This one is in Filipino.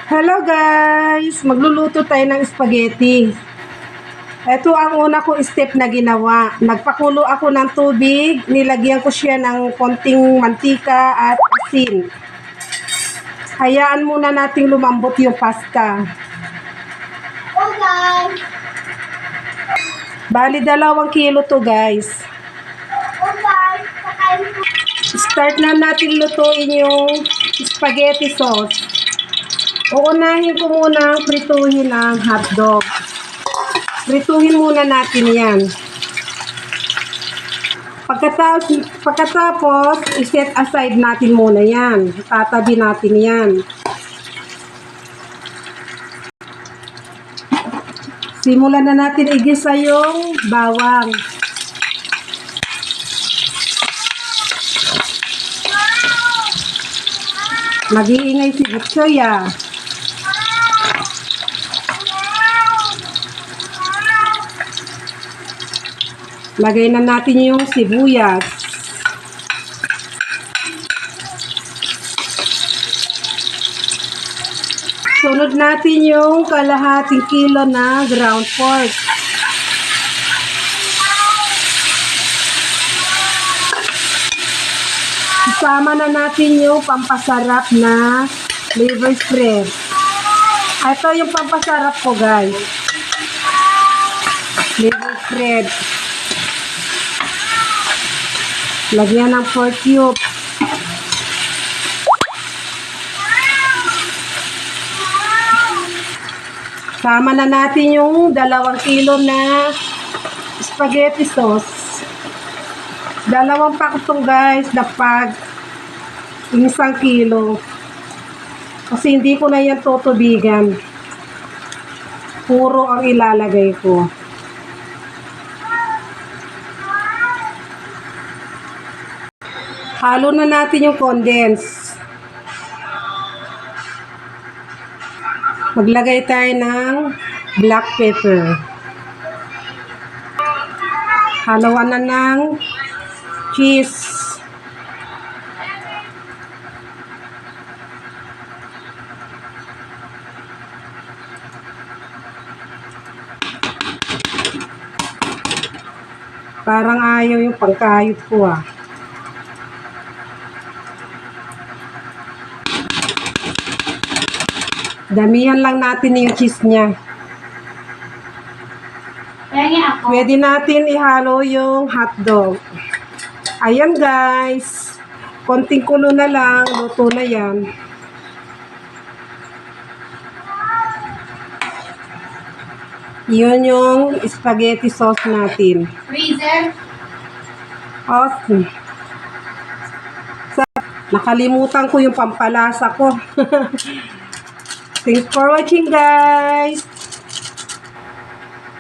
Hello guys! Magluluto tayo ng spaghetti. Ito ang una kong step na ginawa. Nagpakulo ako ng tubig, nilagyan ko siya ng konting mantika at asin. Hayaan muna nating lumambot yung pasta. Okay. Bali 2 kilo to guys. Okay. Kakain po. Start na natin lutuin yung spaghetti sauce. Uunahin ko muna prituhin ang hotdog. Prituhin muna natin yan. Pagkatapos, iset aside natin muna yan. Tatabi natin yan. Simulan na natin igisa yung bawang. Mag-iingay si Butchoy ah. Lagay na natin yung sibuyas. Sunod natin yung kalahating kilo na ground pork. Isama na natin yung pampasarap na liver spread. Ito yung pampasarap ko guys. Liver spread. Lagyan ng pork cube. Sama na natin yung 2 kilo na spaghetti sauce. 2 pack itong guys na pag 1 kilo. Kasi hindi ko na yan tutubigan. Puro ang ilalagay ko. Halo na natin yung condense. Maglagay tayo ng black pepper. Halawan na ng cheese. Parang ayaw yung pangkayot ko ah. Damihan lang natin yung cheese niya. Pwede natin ihalo yung hotdog. Ayan guys. Konting kulo na lang. Luto na yan. Yun yung spaghetti sauce natin. Freezer. Awesome. Nakalimutan ko yung pampalasa ko. Thanks for watching guys.